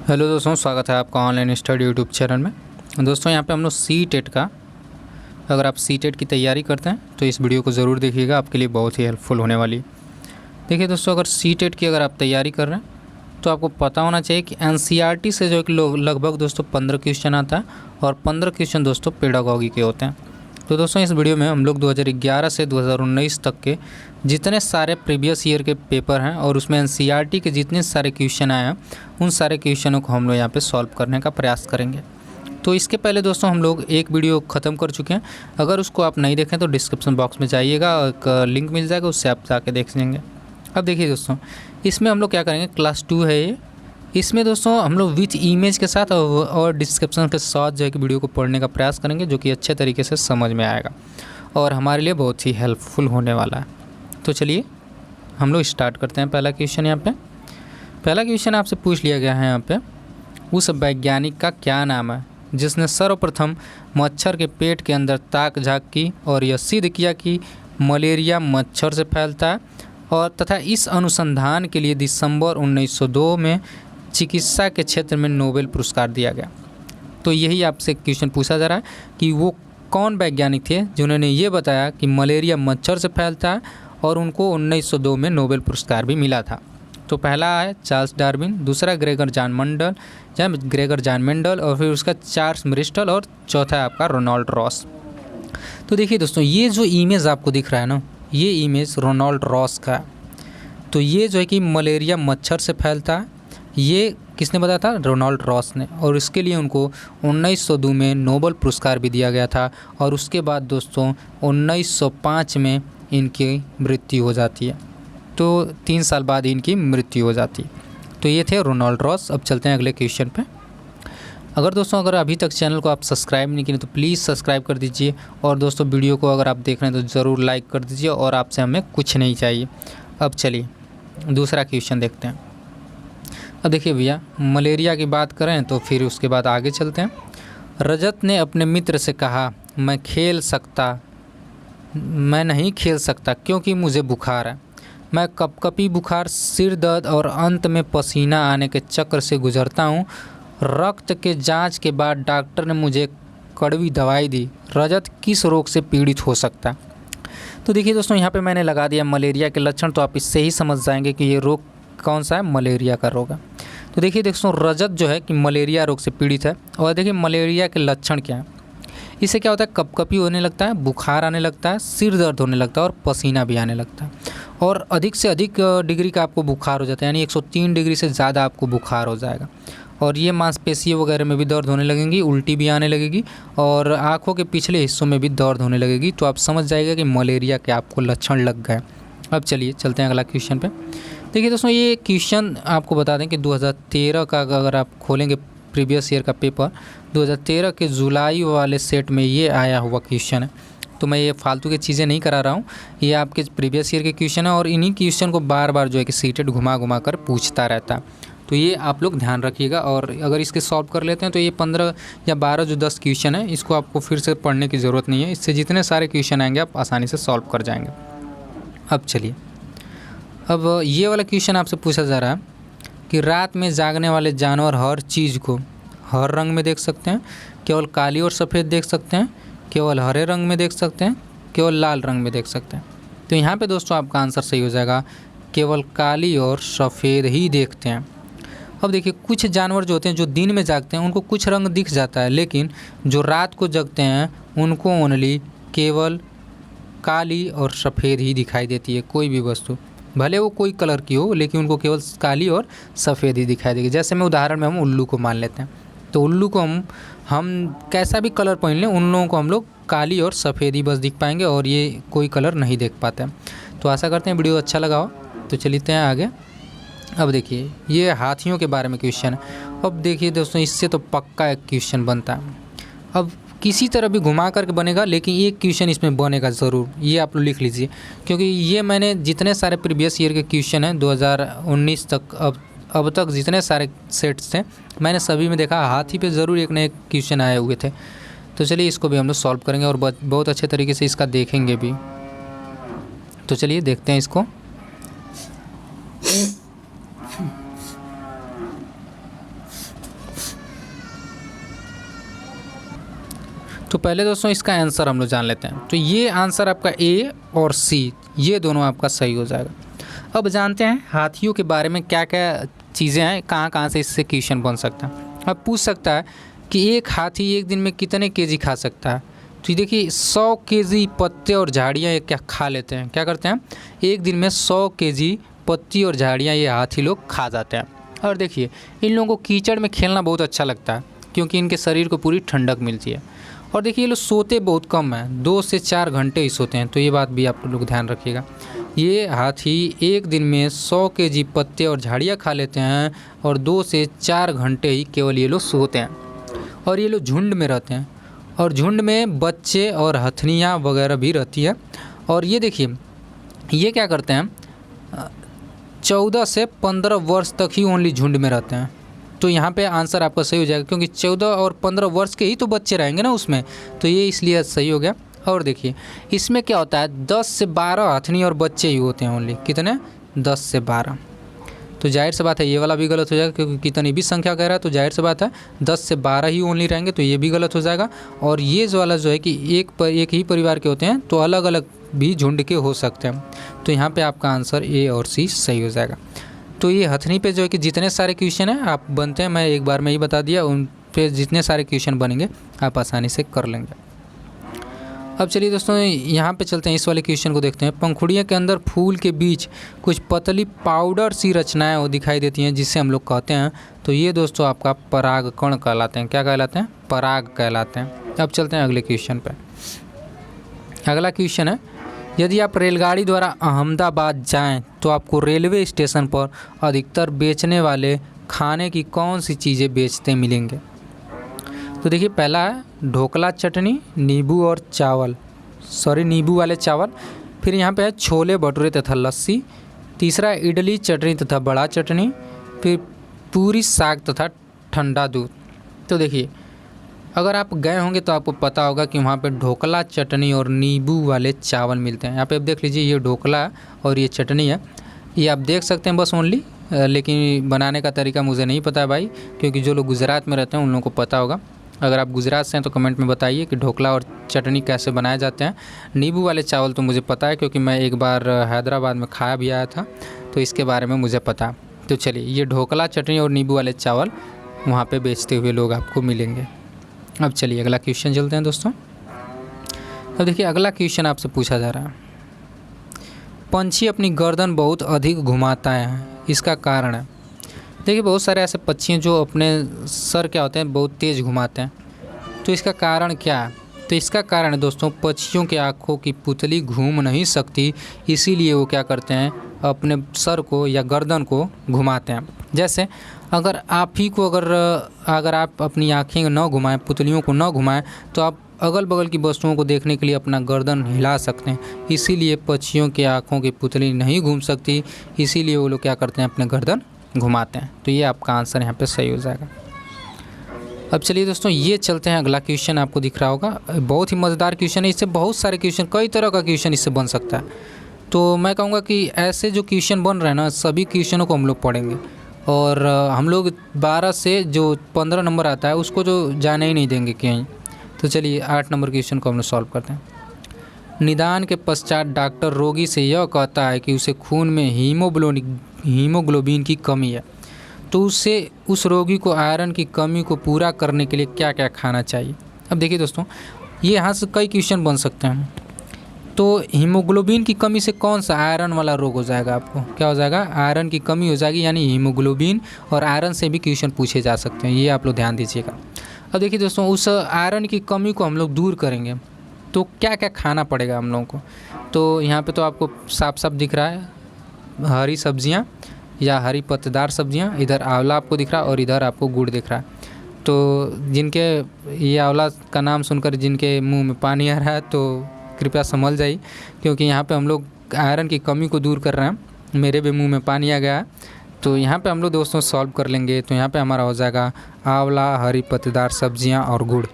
Hello दोस्तों, स्वागत है आपका ऑनलाइन स्टडी यूट्यूब चैनल में। दोस्तों यहाँ पे हम लोग सी टेट का, अगर आप सी टेट की तैयारी करते हैं तो इस वीडियो को ज़रूर देखिएगा, आपके लिए बहुत ही हेल्पफुल होने वाली है। देखिए दोस्तों, अगर सी टेट की अगर आप तैयारी कर रहे हैं तो आपको पता होना चाहिए कि एनसीईआरटी से जो एक लगभग दोस्तों 15 क्वेश्चन आता है और 15 क्वेश्चन दोस्तों पेडागॉजी के होते हैं। तो दोस्तों इस वीडियो में हम लोग 2011 से 2019 तक के जितने सारे प्रीवियस ईयर के पेपर हैं और उसमें एनसीईआरटी के जितने सारे क्वेश्चन आए हैं उन सारे क्वेश्चनों को हम लोग यहाँ पे सॉल्व करने का प्रयास करेंगे। तो इसके पहले दोस्तों हम लोग एक वीडियो ख़त्म कर चुके हैं, अगर उसको आप नहीं देखें तो डिस्क्रिप्शन बॉक्स में जाइएगा, एक लिंक मिल जाएगा, उससे आप जाके देख लेंगे। अब देखिए दोस्तों, इसमें हम लोग क्या करेंगे, क्लास 2 है ये। इसमें दोस्तों हम लोग विच इमेज के साथ और डिस्क्रिप्शन के साथ जो है कि वीडियो को पढ़ने का प्रयास करेंगे, जो कि अच्छे तरीके से समझ में आएगा और हमारे लिए बहुत ही हेल्पफुल होने वाला है। तो चलिए हम लोग स्टार्ट करते हैं। पहला क्वेश्चन यहाँ पे, पहला क्वेश्चन आपसे पूछ लिया गया है यहाँ पे, उस वैज्ञानिक का क्या नाम है जिसने सर्वप्रथम मच्छर के पेट के अंदर ताक झाँक की और यह सिद्ध किया कि मलेरिया मच्छर से फैलता है, और तथा इस अनुसंधान के लिए दिसंबर 1902 में चिकित्सा के क्षेत्र में नोबेल पुरस्कार दिया गया। तो यही आपसे क्वेश्चन पूछा जा रहा है कि वो कौन वैज्ञानिक थे जिन्होंने ये बताया कि मलेरिया मच्छर से फैलता है, और उनको 1902 में नोबेल पुरस्कार भी मिला था। तो पहला है चार्ल्स डार्विन, दूसरा ग्रेगर जान मेंडल और फिर उसका चार्ल्स ब्रिस्टल, और चौथा है आपका रोनाल्ड रॉस। तो देखिए दोस्तों, ये जो इमेज आपको दिख रहा है ना, ये इमेज रोनाल्ड रॉस का है। तो ये जो है कि मलेरिया मच्छर से फैलता है, ये किसने बताया था? रोनाल्ड रॉस ने, और इसके लिए उनको 1902 में नोबेल पुरस्कार भी दिया गया था। और उसके बाद दोस्तों 1905 में इनकी मृत्यु हो जाती है, तो 3 साल बाद इनकी मृत्यु हो जाती है। तो ये थे रोनाल्ड रॉस। अब चलते हैं अगले क्वेश्चन पे। अगर अभी तक चैनल को आप सब्सक्राइब नहीं किए तो प्लीज़ सब्सक्राइब कर दीजिए, और दोस्तों वीडियो को अगर आप देख रहे हैं तो ज़रूर लाइक कर दीजिए, और आपसे हमें कुछ नहीं चाहिए। अब चलिए दूसरा क्वेश्चन देखते हैं। अब देखिए भैया, मलेरिया की बात करें तो फिर उसके बाद आगे चलते हैं। रजत ने अपने मित्र से कहा, मैं नहीं खेल सकता क्योंकि मुझे बुखार है। मैं कपकपी बुखार, सिर दर्द और अंत में पसीना आने के चक्र से गुजरता हूँ। रक्त के जांच के बाद डॉक्टर ने मुझे कड़वी दवाई दी। रजत किस रोग से पीड़ित हो सकता है? तो देखिए दोस्तों, यहाँ पे मैंने लगा दिया मलेरिया के लक्षण, तो आप इससे ही समझ जाएंगे कि ये रोग कौन सा है, मलेरिया का रोग है। तो देखिए दोस्तों, रजत जो है कि मलेरिया रोग से पीड़ित है। और देखिए मलेरिया के लक्षण क्या है, इससे क्या होता है, कपकपी होने लगता है, बुखार आने लगता है, सिर दर्द होने लगता है और पसीना भी आने लगता है, और अधिक से अधिक डिग्री का आपको बुखार हो जाता है, यानी 103 डिग्री से ज़्यादा आपको बुखार हो जाएगा। और ये मांसपेशियों वगैरह में भी दर्द होने लगेंगी, उल्टी भी आने लगेगी, और आँखों के पिछले हिस्सों में भी दर्द होने लगेगी। तो आप समझ जाइएगा कि मलेरिया के आपको लक्षण लग गए। अब चलिए चलते हैं अगला क्वेश्चन पे। देखिए दोस्तों, ये क्वेश्चन आपको बता दें कि 2013 का अगर आप खोलेंगे प्रीवियस ईयर का पेपर, 2013 के जुलाई वाले सेट में ये आया हुआ क्वेश्चन है। तो मैं ये फालतू की चीज़ें नहीं करा रहा हूँ, ये आपके प्रीवियस ईयर के क्वेश्चन है, और इन्हीं क्वेश्चन को बार बार जो है कि सीटेट घुमा कर पूछता रहता है। तो ये आप लोग ध्यान रखिएगा, और अगर इसके सॉल्व कर लेते हैं तो ये 15 या 12 जो 10 क्वेश्चन है, इसको आपको फिर से पढ़ने की ज़रूरत नहीं है। इससे जितने सारे क्वेश्चन आएंगे आप आसानी से सॉल्व कर जाएंगे। अब चलिए, अब ये वाला क्वेश्चन आपसे पूछा जा रहा है कि रात में जागने वाले जानवर हर चीज़ को हर रंग में देख सकते हैं, केवल काली और सफ़ेद देख सकते हैं, केवल हरे रंग में देख सकते हैं, केवल लाल रंग में देख सकते हैं। तो यहाँ पे दोस्तों आपका आंसर सही हो जाएगा, केवल काली और सफ़ेद ही देखते हैं। अब देखिए, कुछ जानवर जो होते हैं जो दिन में जागते हैं उनको कुछ रंग दिख जाता है, लेकिन जो रात को जगते हैं उनको ओनली केवल काली और सफ़ेद ही दिखाई देती है। कोई भी वस्तु भले वो कोई कलर की हो, लेकिन उनको केवल काली और सफ़ेद ही दिखाई देगी। जैसे मैं उदाहरण में हम उल्लू को मान लेते हैं, तो उल्लू को हम कैसा भी कलर पहन लें, उन लोगों को हम लोग काली और सफ़ेद ही बस दिख पाएंगे, और ये कोई कलर नहीं देख पाते हैं। तो आशा करते हैं वीडियो अच्छा लगा हो। तो चलते हैं आगे। अब देखिए, ये हाथियों के बारे में क्वेश्चन है। अब देखिए दोस्तों, इससे तो पक्का एक क्वेश्चन बनता है। अब किसी तरह भी घुमा करके बनेगा, लेकिन एक क्वेश्चन इसमें बनेगा ज़रूर, ये आप लोग लिख लीजिए, क्योंकि ये मैंने जितने सारे प्रीवियस ईयर के क्वेश्चन हैं 2019 तक अब तक जितने सारे सेट्स थे, मैंने सभी में देखा हाथी पे ज़रूर एक न एक क्वेश्चन आए हुए थे। तो चलिए इसको भी हम लोग सॉल्व करेंगे और बहुत अच्छे तरीके से इसका देखेंगे भी। तो चलिए देखते हैं इसको। तो पहले दोस्तों इसका आंसर हम लोग जान लेते हैं। तो ये आंसर आपका ए और सी ये दोनों आपका सही हो जाएगा। अब जानते हैं हाथियों के बारे में क्या क्या चीज़ें हैं, कहाँ कहाँ से इससे क्वेश्चन बन सकता है। अब पूछ सकता है कि एक हाथी एक दिन में कितने केजी खा सकता है। तो देखिए 100 केजी पत्ते और झाड़ियाँ ये क्या खा लेते हैं, क्या करते हैं, एक दिन में 100 केजी पत्ती और झाड़ियाँ ये हाथी लोग खा जाते हैं। और देखिए इन लोगों को कीचड़ में खेलना बहुत अच्छा लगता है क्योंकि इनके शरीर को पूरी ठंडक मिलती है। और देखिए ये लोग सोते बहुत कम हैं, 2 से 4 घंटे ही सोते हैं। तो ये बात भी आप लोग ध्यान रखिएगा। ये हाथी एक दिन में 100 केजी पत्ते और झाड़ियाँ खा लेते हैं और 2 से 4 घंटे ही केवल ये लोग सोते हैं। और ये लोग झुंड में रहते हैं और झुंड में बच्चे और हथनियाँ वगैरह भी रहती है। और ये देखिए ये क्या करते हैं, 14 से 15 वर्ष तक ही ओनली झुंड में रहते हैं। तो यहाँ पे आंसर आपका सही हो जाएगा क्योंकि 14 और 15 वर्ष के ही तो बच्चे रहेंगे ना उसमें, तो ये इसलिए सही हो गया। और देखिए इसमें क्या होता है, 10 से 12 हथनी और बच्चे ही होते हैं ओनली, कितने, 10 से 12। तो जाहिर सी बात है ये वाला भी गलत हो जाएगा क्योंकि कितनी भी संख्या कह रहा है, तो जाहिर सी बात है 10 से 12 ही ओनली रहेंगे, तो ये भी गलत हो जाएगा। और ये जो वाला जो है कि एक ही परिवार के होते हैं तो अलग अलग भी झुंड के हो सकते हैं। तो यहाँ पे आपका आंसर ए और सी सही हो जाएगा। तो ये हथनी पे जो है कि जितने सारे क्वेश्चन हैं आप बनते हैं, मैं एक बार में ही बता दिया, उन पे जितने सारे क्वेश्चन बनेंगे आप आसानी से कर लेंगे। अब चलिए दोस्तों यहाँ पे चलते हैं, इस वाले क्वेश्चन को देखते हैं। पंखुड़ियों के अंदर फूल के बीच कुछ पतली पाउडर सी रचनाएं वो दिखाई देती हैं जिससे हम लोग कहते हैं। तो ये दोस्तों आपका परागकण कहलाते हैं। क्या कहलाते हैं, पराग कहलाते हैं। अब चलते हैं अगले क्वेश्चन पे। अगला क्वेश्चन है, यदि आप रेलगाड़ी द्वारा अहमदाबाद जाएं तो आपको रेलवे स्टेशन पर अधिकतर बेचने वाले खाने की कौन सी चीज़ें बेचते मिलेंगे। तो देखिए पहला है ढोकला चटनी, नींबू और चावल, नींबू वाले चावल। फिर यहाँ पे है छोले भटूरे तथा लस्सी। तीसरा है इडली चटनी तथा बड़ा चटनी। फिर पूरी साग तथा ठंडा दूध। तो देखिए अगर आप गए होंगे तो आपको पता होगा कि वहाँ पे ढोकला चटनी और नींबू वाले चावल मिलते हैं। यहाँ पे आप देख लीजिए ये ढोकला और ये चटनी है, ये आप देख सकते हैं बस ओनली, लेकिन बनाने का तरीका मुझे नहीं पता है भाई, क्योंकि जो लोग गुजरात में रहते हैं उन लोगों को पता होगा। अगर आप गुजरात से हैं तो कमेंट में बताइए कि ढोकला और चटनी कैसे बनाए जाते हैं। नींबू वाले चावल तो मुझे पता है क्योंकि मैं एक बार हैदराबाद में खाया भी आया था, तो इसके बारे में मुझे पता। तो चलिए ये ढोकला चटनी और नींबू वाले चावल वहाँ पे बेचते हुए लोग आपको मिलेंगे। अब चलिए अगला क्वेश्चन चलते हैं दोस्तों। अब देखिए अगला क्वेश्चन आपसे पूछा जा रहा है, पंछी अपनी गर्दन बहुत अधिक घुमाता है, इसका कारण है। देखिए बहुत सारे ऐसे पक्षी हैं जो अपने सर क्या होते हैं बहुत तेज़ घुमाते हैं, तो इसका कारण क्या है। तो इसका कारण है दोस्तों, पक्षियों के आँखों की पुतली घूम नहीं सकती, इसीलिए वो क्या करते हैं अपने सर को या गर्दन को घुमाते हैं। जैसे अगर आप ही को अगर आप अपनी आँखें न घुमाएं, पुतलियों को न घुमाएं, तो आप अगल बगल की वस्तुओं को देखने के लिए अपना गर्दन हिला सकते हैं। इसीलिए पक्षियों के आँखों की पुतली नहीं घूम सकती, इसीलिए वो लोग क्या करते हैं अपने गर्दन घुमाते हैं। तो ये आपका आंसर यहाँ पे सही हो जाएगा। अब चलिए दोस्तों ये चलते हैं अगला क्वेश्चन, आपको दिख रहा होगा, बहुत ही मज़ेदार क्वेश्चन है। इससे बहुत सारे क्वेश्चन, कई तरह का क्वेश्चन इससे बन सकता है। तो मैं कहूँगा कि ऐसे जो क्वेश्चन बन रहे हैं ना, सभी क्वेश्चनों को हम लोग पढ़ेंगे और हम लोग 12 से जो 15 नंबर आता है उसको जो जाने ही नहीं देंगे कहीं। तो चलिए 8 नंबर क्वेश्चन को हम लोग सॉल्व करते हैं। निदान के पश्चात डॉक्टर रोगी से यह कहता है कि उसे खून में हीमोग्लोबिन की कमी है, तो उस रोगी को आयरन की कमी को पूरा करने के लिए क्या क्या खाना चाहिए। अब देखिए दोस्तों ये यहाँ से कई क्वेश्चन बन सकते हैं। तो हीमोग्लोबिन की कमी से कौन सा आयरन वाला रोग हो जाएगा, आपको क्या हो जाएगा, आयरन की कमी हो जाएगी, यानी हीमोग्लोबिन और आयरन से भी क्वेश्चन पूछे जा सकते हैं, ये आप लोग ध्यान दीजिएगा। अब देखिए दोस्तों उस आयरन की कमी को हम लोग दूर करेंगे तो क्या क्या खाना पड़ेगा हम लोगों को। तो यहाँ पे तो आपको साफ साफ दिख रहा है हरी सब्जियाँ या हरी पत्तेदार सब्जियाँ, इधर आंवला आपको दिख रहा है और इधर आपको गुड़ दिख रहा है। तो जिनके ये आंवला का नाम सुनकर जिनके मुंह में पानी आ रहा है तो कृपया संभल जाइए, क्योंकि यहाँ पे हम लोग आयरन की कमी को दूर कर रहे हैं। मेरे भी मुंह में पानी आ गया है, तो यहाँ पे हम लोग दोस्तों सॉल्व कर लेंगे। तो यहाँ पे हमारा हो जाएगा आंवला, हरी पत्तेदार सब्जियाँ और गुड़,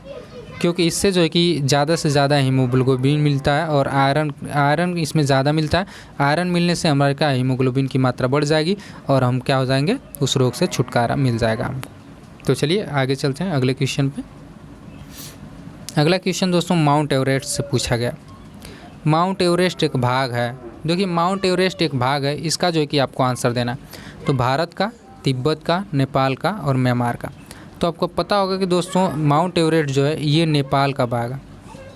क्योंकि इससे जो है कि ज़्यादा से ज़्यादा हीमोग्लोबिन मिलता है और आयरन इसमें ज़्यादा मिलता है। आयरन मिलने से हमारे क्या हीमोग्लोबिन की मात्रा बढ़ जाएगी और हम क्या हो जाएंगे, उस रोग से छुटकारा मिल जाएगा हमको। तो चलिए आगे चलते हैं अगले क्वेश्चन पे। अगला क्वेश्चन दोस्तों माउंट एवरेस्ट से पूछा गया। माउंट एवरेस्ट एक भाग है, देखिए माउंट एवरेस्ट एक भाग है, इसका जो है कि आपको आंसर देना है। तो भारत का, तिब्बत का, नेपाल का और म्यांमार का। तो आपको पता होगा कि दोस्तों माउंट एवरेस्ट जो है ये नेपाल का भाग है।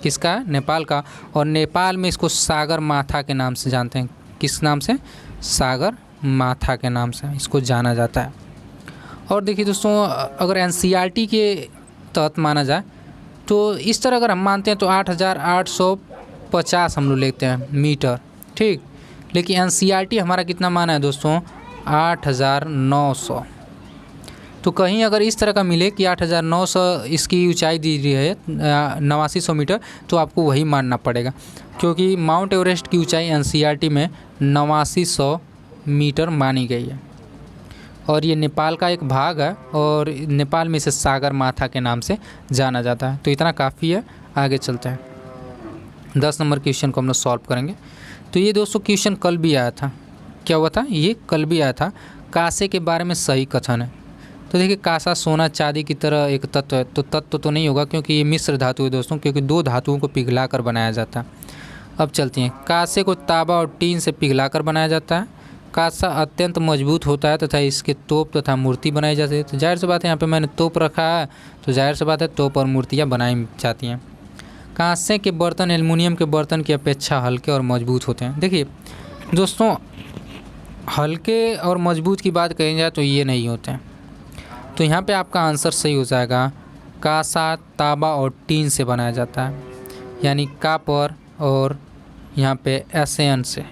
किसका है? नेपाल का। और नेपाल में इसको सागर माथा के नाम से जानते हैं। किस नाम से? सागर माथा के नाम से इसको जाना जाता है। और देखिए दोस्तों, अगर एनसीईआरटी के तहत माना जाए तो इस तरह अगर हम मानते हैं तो 8,850 हम लोग लेते हैं मीटर, ठीक। लेकिन एनसीईआरटी हमारा कितना माना है दोस्तों? 8,900। तो कहीं अगर इस तरह का मिले कि 8,900 इसकी ऊंचाई दी गई है 8900 मीटर, तो आपको वही मानना पड़ेगा, क्योंकि माउंट एवरेस्ट की ऊंचाई एनसीईआरटी में 8900 मीटर मानी गई है। और ये नेपाल का एक भाग है और नेपाल में इसे सागर माथा के नाम से जाना जाता है। तो इतना काफ़ी है, आगे चलते हैं। 10 नंबर क्वेश्चन को हम लोग सॉल्व करेंगे। तो ये दोस्तों क्वेश्चन कल भी आया था। क्या हुआ था? ये कल भी आया था। कांसे के बारे में सही कथन है। तो देखिए, कांसा सोना चांदी की तरह एक तत्व है, तो तत्व तो नहीं होगा क्योंकि ये मिश्र धातु है दोस्तों, क्योंकि 2 धातुओं को पिघला कर बनाया जाता है। अब चलती हैं। कांसे को तांबा और टीन से पिघला कर बनाया जाता है। कांसा अत्यंत मजबूत होता है तथा इसके तोप तथा मूर्ति बनाई जाती है। तो जाहिर सी बात है, यहाँ पे मैंने तोप रखा है, तो जाहिर सी बात है तोप और मूर्तियाँ बनाई जाती हैं। कांसे के बर्तन एल्युमिनियम के बर्तन की अपेक्षा हल्के और मजबूत होते हैं। देखिए दोस्तों, हल्के और मजबूत की बात कही जाए तो ये नहीं होते हैं। तो यहाँ पे आपका आंसर सही हो जाएगा। कांसा तांबा और टीन से बनाया जाता है, यानी कापर और यहाँ पे एसएन से,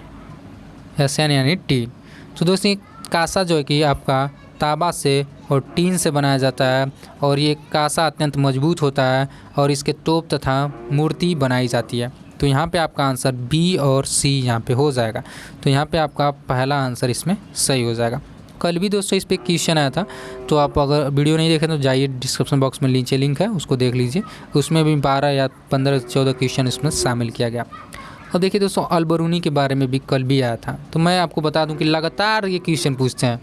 एसएन यानी टीन। तो दोस्तों कांसा जो है कि आपका तांबा से और टीन से बनाया जाता है और ये कांसा अत्यंत मजबूत होता है और इसके तोप तथा मूर्ति बनाई जाती है। तो यहाँ पे आपका आंसर बी और सी यहाँ पे हो जाएगा। तो यहाँ पे आपका पहला आंसर इसमें सही हो जाएगा। कल भी दोस्तों इस पर क्वेश्चन आया था, तो आप अगर वीडियो नहीं देखें तो जाइए डिस्क्रिप्शन बॉक्स में नीचे लिंक है, उसको देख लीजिए। उसमें भी 12 या 15-14 क्वेश्चन इसमें शामिल किया गया। और देखिए दोस्तों, अलबरूनी के बारे में भी कल भी आया था। तो मैं आपको बता दूं कि लगातार ये क्वेश्चन पूछते हैं,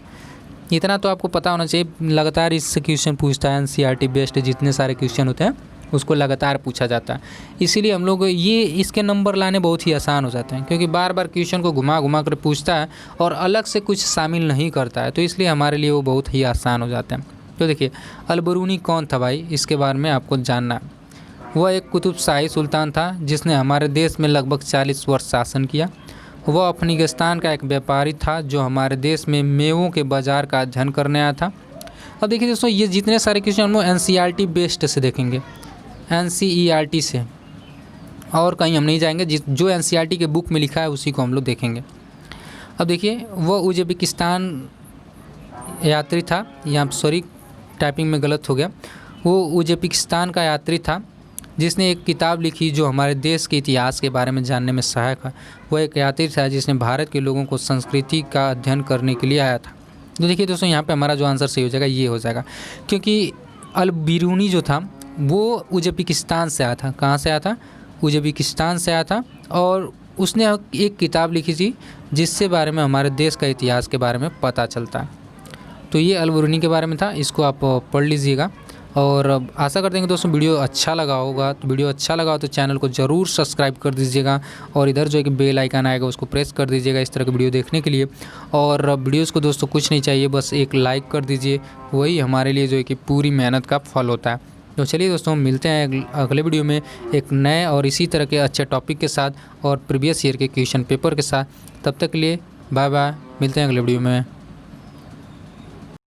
इतना तो आपको पता होना चाहिए, लगातार इससे क्वेश्चन पूछता है। एनसीईआरटी बेस्ड जितने सारे क्वेश्चन होते हैं उसको लगातार पूछा जाता है। इसीलिए हम लोग ये इसके नंबर लाने बहुत ही आसान हो जाते हैं, क्योंकि बार बार क्वेश्चन को घुमा घुमा कर पूछता है और अलग से कुछ शामिल नहीं करता है, तो इसलिए हमारे लिए वो बहुत ही आसान हो जाते हैं। तो देखिए, अलबरूनी कौन था भाई, इसके बारे में आपको जानना है। वह एक कुतुबशाही सुल्तान था जिसने हमारे देश में लगभग 40 वर्ष शासन किया। वह अफगानिस्तान का एक व्यापारी था जो हमारे देश में मेवों के बाज़ार का अध्ययन करने आया था। अब देखिए दोस्तों, ये जितने सारे क्वेश्चन हम लोग एनसीईआरटी बेस्ड से देखेंगे, एनसीईआरटी से, और कहीं हम नहीं जाएंगे। जो एनसीईआरटी के बुक में लिखा है उसी को हम लोग देखेंगे। अब देखिए, वह उज़्बेकिस्तान यात्री था, यहाँ सॉरी टाइपिंग में गलत हो गया। वो उज़्बेकिस्तान का यात्री था जिसने एक किताब लिखी जो हमारे देश के इतिहास के बारे में जानने में सहायक है। वह एक यात्री था जिसने भारत के लोगों को संस्कृति का अध्ययन करने के लिए आया था। तो देखिए दोस्तों, यहाँ पे हमारा जो आंसर सही हो जाएगा ये हो जाएगा, क्योंकि अलबरूनी जो था वो उज़्बेकिस्तान से आया था। कहाँ से आया था? उज़्बेकिस्तान से आया था। और उसने एक किताब लिखी थी जिससे बारे में हमारे देश का इतिहास के बारे में पता चलता है। तो ये अलबरूनी के बारे में था, इसको आप पढ़ लीजिएगा। और आशा करते हैं कि दोस्तों वीडियो अच्छा लगा होगा। तो वीडियो अच्छा लगा हो तो चैनल को ज़रूर सब्सक्राइब कर दीजिएगा और इधर जो है कि बेल आइकन आएगा उसको प्रेस कर दीजिएगा इस तरह की वीडियो देखने के लिए। और वीडियोस को दोस्तों कुछ नहीं चाहिए, बस एक लाइक कर दीजिए, वही हमारे लिए जो है कि पूरी मेहनत का फल होता है। तो चलिए दोस्तों, मिलते हैं अगले वीडियो में एक नए और इसी तरह के अच्छे टॉपिक के साथ और प्रीवियस ईयर के क्वेश्चन पेपर के साथ। तब तक के लिए बाय बाय, मिलते हैं अगले वीडियो में।